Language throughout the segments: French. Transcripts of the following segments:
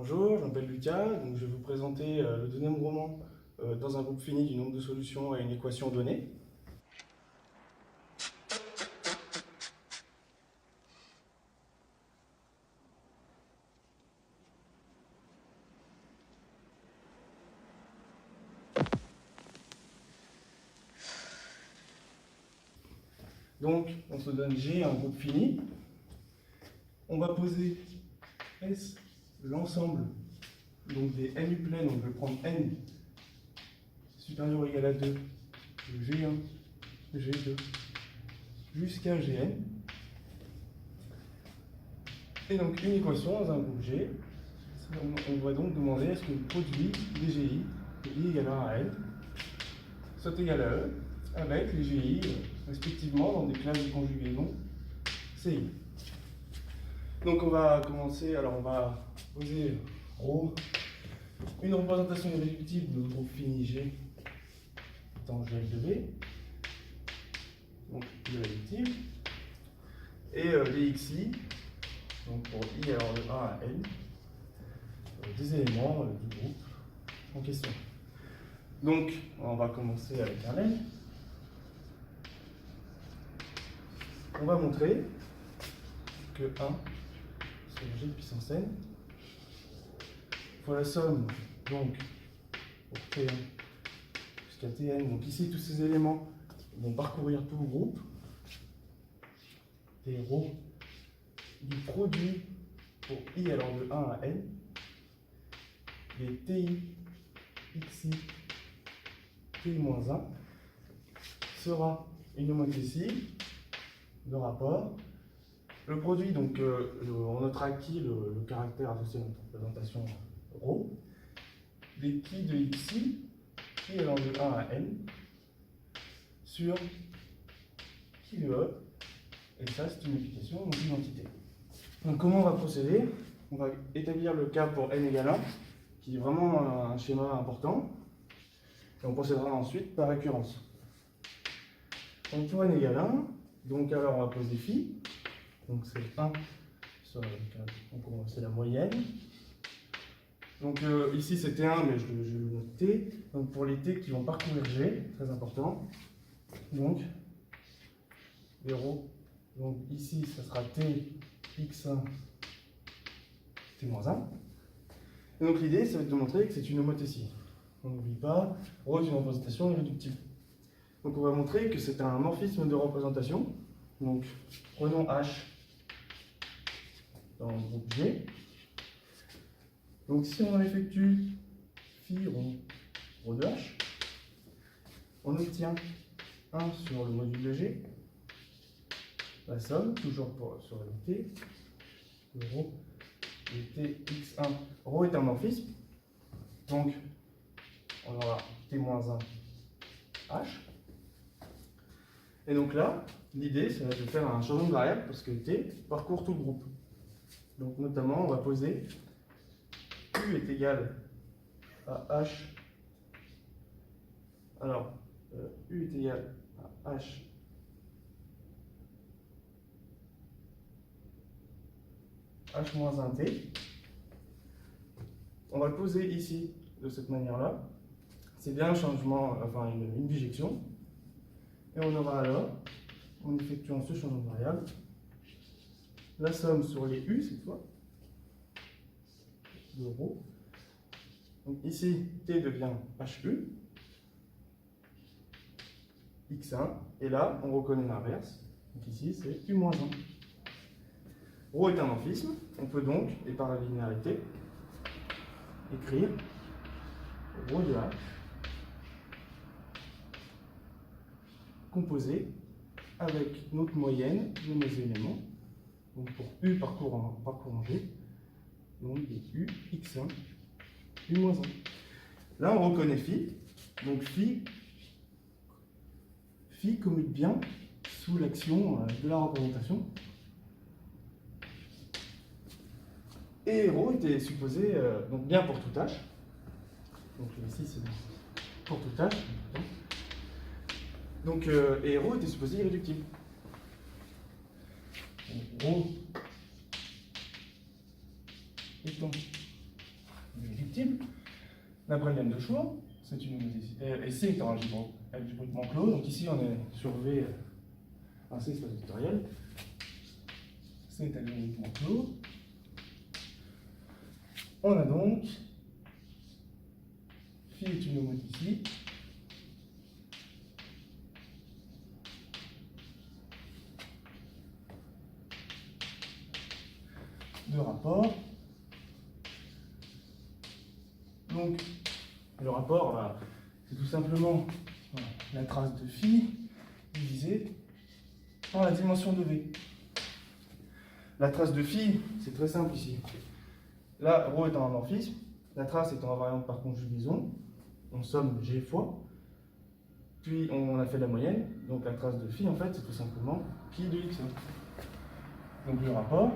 Bonjour, je m'appelle Lucas, donc je vais vous présenter le deuxième roman dans un groupe fini du nombre de solutions à une équation donnée. Donc, on se donne G, un groupe fini. On va poser S, l'ensemble donc des n pleines, donc je vais prendre n supérieur ou égal à 2, G1, G2, jusqu'à Gn. Et donc une équation dans un groupe G, on va donc demander est-ce que le produit des GI, I égale à 1 à N, soit égal à E, avec les GI respectivement dans des classes de conjugaison CI. Donc on va commencer, alors on va poser ρ, une représentation irréductible de notre groupe fini G tangente de B, donc irréductible, et les xi, donc pour I alors de 1 à N, des éléments du groupe en question. Donc on va commencer avec un N. On va montrer que 1 sur G de puissance n fois la somme donc pour T1 jusqu'à Tn. Donc ici tous ces éléments vont parcourir tout le groupe. T ρ du produit pour I alors de 1 à n des Ti xi Ti-1 sera une homothétie de rapport. Le produit, donc on notera qui le caractère associé à notre représentation ρ, des qui de xi, qui allant de 1 à n, sur qui de e, et ça c'est une application donc identité. Donc comment on va procéder? On va établir le cas pour n égale 1, qui est vraiment un schéma important, et on procédera ensuite par récurrence. Donc pour n égale 1, donc alors on va poser phi, donc c'est 1 sur donc c'est la moyenne. Donc ici c'est T1, mais je le note T. Donc pour les T qui vont parcourir G, très important. Donc 0. Donc ici ça sera T x1 T-1. Et donc l'idée ça va être de montrer que c'est une homothétie. On n'oublie pas, ρ est une représentation irréductible. Donc on va montrer que c'est un morphisme de représentation. Donc prenons H dans le groupe G. Donc si on effectue phi ρ de H, on obtient 1 sur le module de G, la somme, toujours sur le T, le ρ, le T x1. ρ est un morphisme, donc on aura T-1 H. Et donc là, l'idée, c'est de faire un changement de variable parce que T parcourt tout le groupe. Donc notamment, on va poser U est égal à H. Alors, U est égal à H H-1T. On va le poser ici de cette manière-là. C'est bien un changement, enfin une bijection. Et on aura alors, en effectuant ce changement de variable, la somme sur les U cette fois, de ρ. Donc ici, T devient HU, x1, et là, on reconnaît l'inverse. Donc ici, c'est U-1. ρ est un morphisme, on peut donc, et par la linéarité, écrire ρ de H composé avec notre moyenne de nos éléments. Donc pour U parcourant G, donc des U x1, U-1. Là, on reconnaît phi, donc phi commute bien sous l'action de la représentation. Et ρ était supposé donc bien pour tout H. Donc ici c'est pour tout H. Donc et ρ était supposé irréductible. Donc, ρ étant D'après le lemme de choix, c'est une homothétie. Et C est un algébriquement clos. Donc ici, on est sur V, un C espace vectoriel. C est algébriquement clos. On a donc phi est une homothétie. De rapport. Donc, le rapport, c'est tout simplement la trace de phi divisée par la dimension de V. La trace de phi, c'est très simple ici. Là, ρ étant un morphisme, la trace étant invariante par conjugaison, on somme G fois, puis on a fait la moyenne, donc la trace de phi, en fait, c'est tout simplement pi de x. Donc le rapport,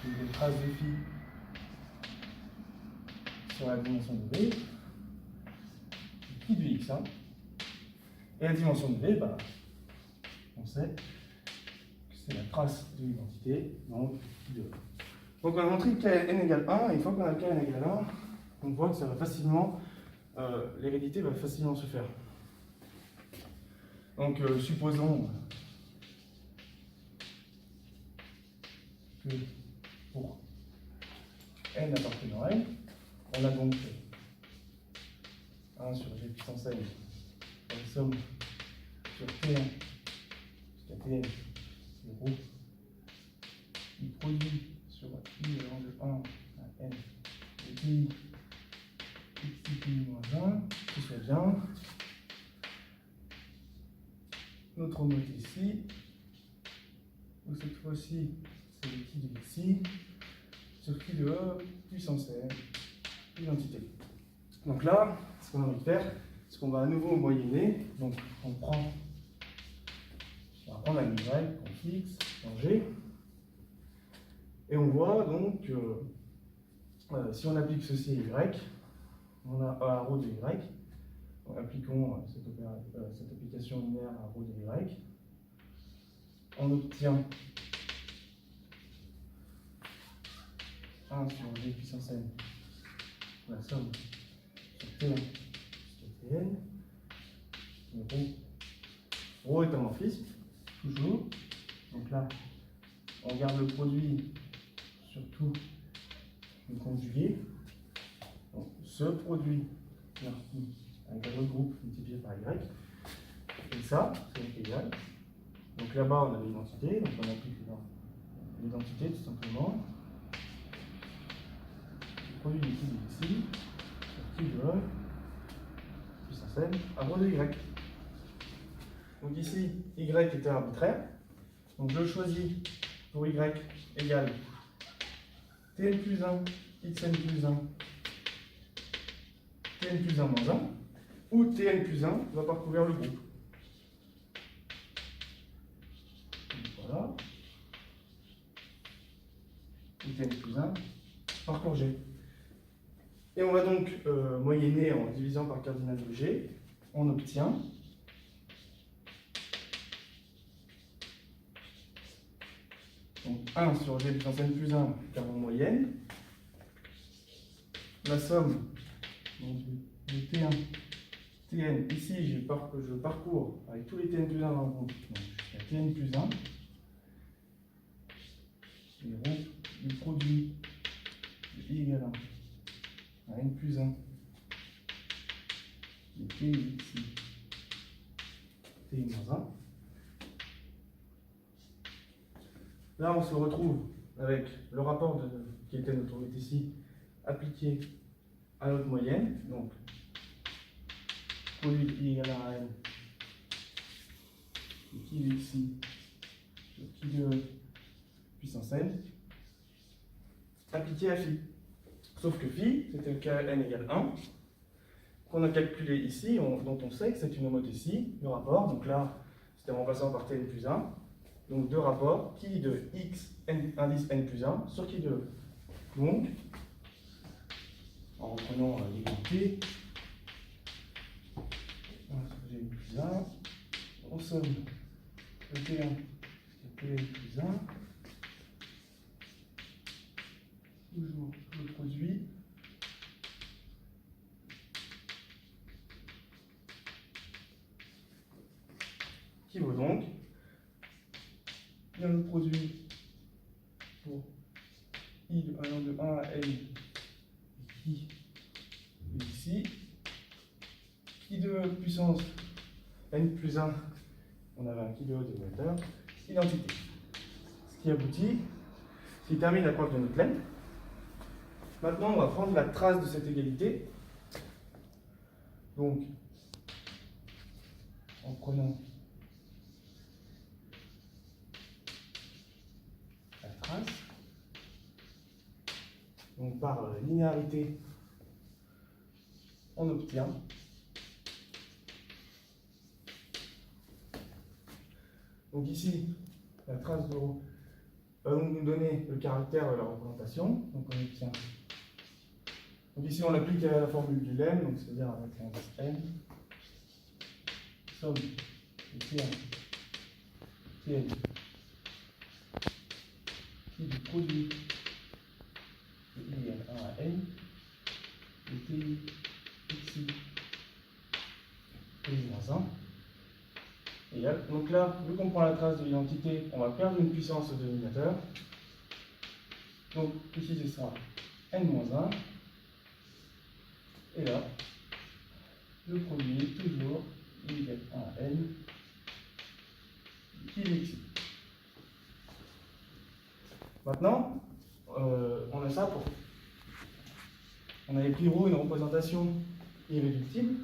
c'est la trace de phi sur la dimension de V, pi de x. Et la dimension de V, on sait que c'est la trace de l'identité, donc pi de V. Donc on a montré que n égale 1, et une fois qu'on a k n égale 1, on voit que ça va facilement, l'hérédité va facilement se faire. Donc supposons que pour n appartenant à n, on a donc 1 sur g puissance n, la somme sur T1 jusqu'à Tn, 0, il produit sur i allant de 1 à n et pi xi moins 1, que ce soit bien. Notre homothétie, où cette fois-ci c'est le qui de xi sur qui de e puissance n, identité. Donc là, ce qu'on a envie de faire, c'est qu'on va à nouveau moyenner. Donc on va prendre un y qu'on fixe en g. Et on voit donc que si on applique ceci à y, on a a rho de y. Donc, appliquons cette application linéaire à rho de y. On obtient 1 sur g puissance n, la somme sur T1 jusqu'à Tn. Rho est un morphisme, toujours. Donc là, on garde le produit sur tout le conjugué. Donc, ce produit avec un autre groupe multiplié par y. Et ça, c'est donc égal. Donc là-bas, on a l'identité, donc on applique l'identité tout simplement. Le produit du qui de ici, sur qui de e, puissance n, à rho de y. Donc ici, y était arbitraire. Donc je choisis pour y égale Tn plus 1, xn plus 1, Tn plus 1 moins 1, où Tn plus 1 va parcourir le groupe. Donc voilà. Où Tn plus 1 parcourt G. Et on va donc moyenner en divisant par cardinal de G. On obtient donc 1 sur G puissance n plus 1 car on moyenne. La somme donc, de T1, Tn, ici je parcours avec tous les Tn plus 1 dans le groupe, donc jusqu'à Tn plus 1, et rho du produit de i égale 1 à n plus 1 de t ici, t moins 1. Là on se retrouve avec le rapport qui était notre homothétie appliqué à notre moyenne, donc produit de i égale à n, et qui est ici, qui de puissance n, appliqué à phi. Sauf que phi, c'était le cas n égale 1, qu'on a calculé ici, dont on sait que c'est une homothétie, le rapport, donc là, c'était en remplaçant par tn plus 1, donc deux rapports, qui de x indice n plus 1 sur qui de e. Donc, en reprenant l'égalité, 1 sur g plus 1, on somme le T1 sur Tn plus 1, toujours le produit qui vaut donc bien le produit pour I de 1 à N qui est ici, qui de puissance N plus 1, on avait un kilo de moteur, identité. Ce qui aboutit, ce qui termine la preuve de notre laine. Maintenant, on va prendre la trace de cette égalité. Donc, en prenant la trace, donc par linéarité, on obtient donc ici la trace de ρ va donc nous donner le caractère de la représentation. Donc on obtient. Donc ici on applique la formule du lemme, donc c'est-à-dire avec l'indice n, somme de T1, Tn, qui du produit de I égale 1 à n, de Ti, xi, Ti-1, égale. Donc là, vu qu'on prend la trace de l'identité, on va perdre une puissance au dénominateur. Donc ici ce sera n-1. Et là, le produit est toujours I égale 1 à n, qui est xi. Maintenant, on a ça pour. On avait pris ρ une représentation irréductible.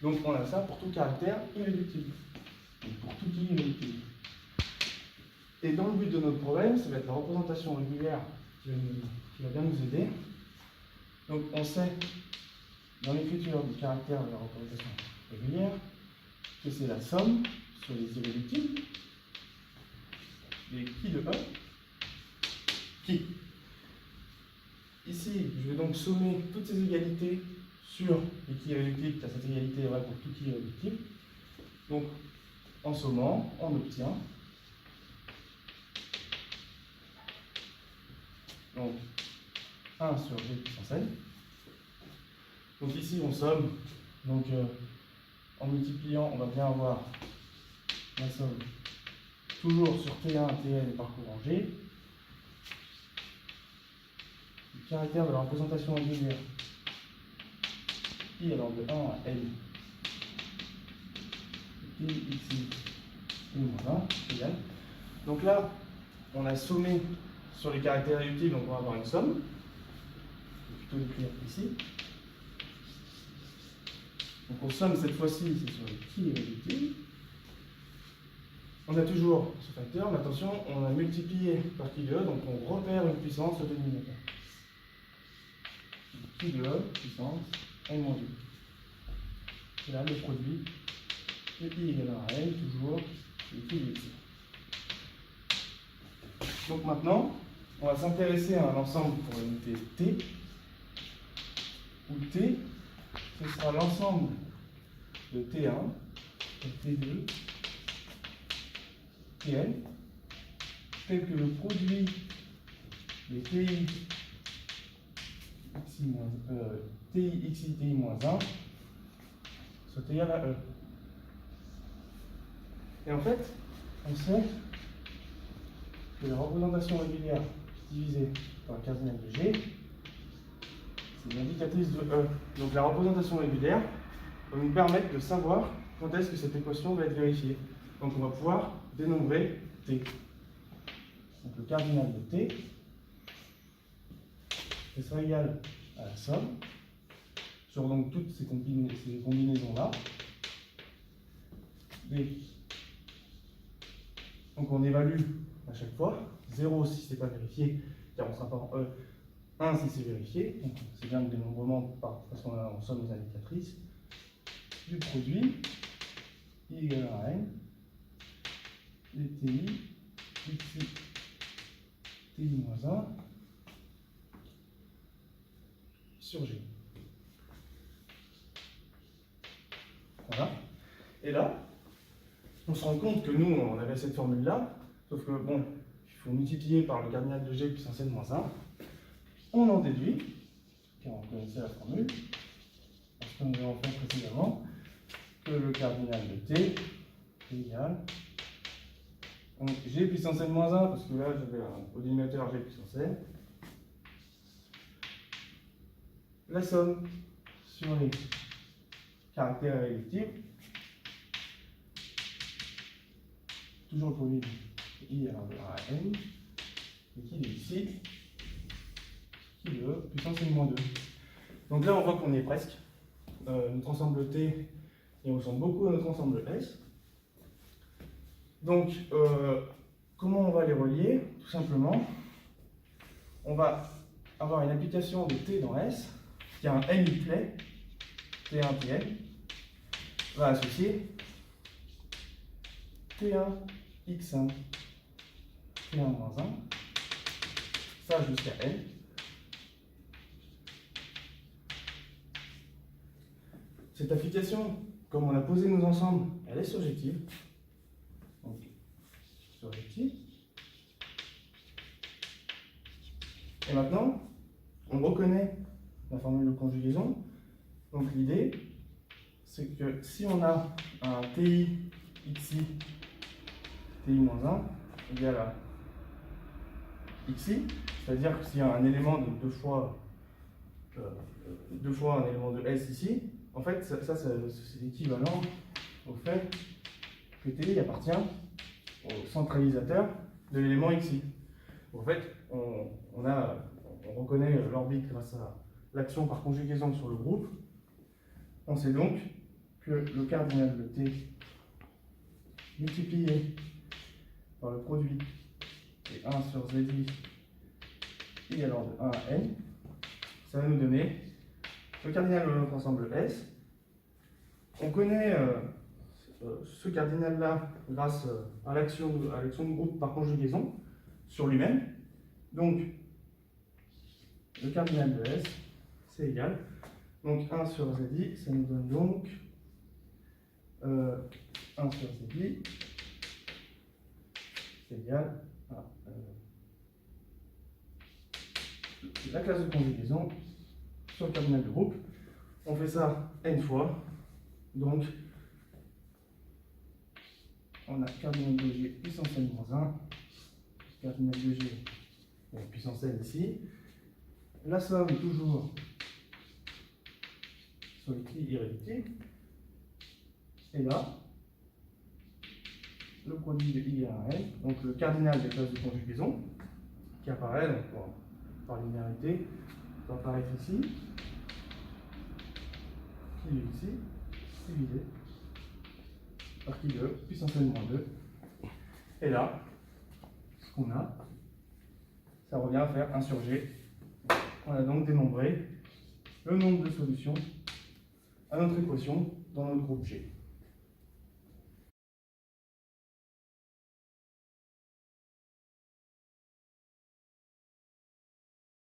Donc on a ça pour tout caractère irréductible. Donc pour tout qui est irréductible. Et dans le but de notre problème, ça va être la représentation régulière qui va bien nous aider. Donc on sait, dans l'écriture du caractère de la représentation régulière, que c'est la somme sur les irréductibles des qui de E, qui. Ici, je vais donc sommer toutes ces égalités sur les qui irréductibles, car cette égalité est vraie pour tout qui est irréductible. Donc, en sommant, on obtient donc 1 sur G puissance n. Donc ici, on somme. Donc, en multipliant, on va bien avoir la somme toujours sur T1, Tn parcourant G. Le caractère de la représentation régulière I allant de 1 à n T ici I-1 égale. Donc là, on a sommé sur les caractères irréductibles, donc on va avoir une somme. Je vais plutôt l'écrire ici. Donc on somme cette fois-ci, c'est sur les qui irréductibles. On a toujours ce facteur, mais attention, on a multiplié par qui de E, donc on repère une puissance au dénominateur. Qui de E, puissance n-2. Et là, le produit de I égale à n, toujours, et qui de ici. Donc maintenant, on va s'intéresser à un ensemble pour unité T, où T, ce sera l'ensemble de T1, de T2, Tn, tel que le produit des TI xi ti-1 soit égal à E. Et en fait, on sait que la représentation régulière divisée par le cardinal de G, c'est l'indicatrice de E. Donc la représentation régulière va nous permettre de savoir quand est-ce que cette équation va être vérifiée. Donc on va pouvoir dénombrer T. Donc le cardinal de T, ce sera égal à la somme sur donc toutes ces combinaisons-là. Donc on évalue à chaque fois, 0 si ce n'est pas vérifié, car on ne sera pas en E, 1 si c'est vérifié, donc c'est bien le dénombrement parce qu'on somme les indicatrices, du produit, I égale à N, des TI, xi, TI-1, sur G. Voilà. Et là, on se rend compte que nous, on avait cette formule-là, sauf que, bon, il faut multiplier par le cardinal de G puissance n-1. On en déduit, car on connaissait la formule, parce que nous avons fait précédemment, que le cardinal de T égale. Donc G puissance n moins 1, parce que là j'avais au dénominateur G puissance n. La somme sur les caractères irréductibles, toujours le produit de I alors de 1 à n, et qui est ici, qui est de puissance n moins 2. Donc là on voit qu'on est presque. Notre ensemble T, il ressemble beaucoup à notre ensemble S. Donc, comment on va les relier? Tout simplement, on va avoir une application de T dans S, qui a un n uniplet, T1, Tn, va associer T1, X1, T1 moins 1, ça jusqu'à N. Cette application, comme on a posé nos ensembles, elle est surjective. Donc, surjective. Et maintenant, on reconnaît la formule de conjugaison. Donc l'idée, c'est que si on a un TI, XI, TI-1 égale à XI, c'est-à-dire que s'il y a un élément de deux fois un élément de S ici, en fait, ça c'est équivalent au fait que TI appartient au centralisateur de l'élément XI. En fait, on reconnaît l'orbite grâce à l'action par conjugaison sur le groupe. On sait donc que le cardinal de T multiplié par le produit et 1 sur ZI et alors de 1 à n, ça va nous donner le cardinal de notre ensemble S. On connaît ce cardinal-là grâce à l'action de groupe par conjugaison sur lui-même. Donc, le cardinal de S, c'est égal. Donc 1 sur ZI, ça nous donne donc 1 sur ZI, c'est égal à la classe de conjugaison sur le cardinal de groupe. On fait ça n fois. Donc, on a cardinal de G puissance n-1, cardinal de G puissance n ici. La somme toujours sur les clés irréductibles. Et là, le produit de I à n, donc le cardinal des classes de conjugaison, qui apparaît donc, par linéarité, va apparaître ici, qui est ici, divisé par qui de puissance n-2. Et là, ce qu'on a, ça revient à faire 1 sur G. On a donc dénombré le nombre de solutions à notre équation dans notre groupe G.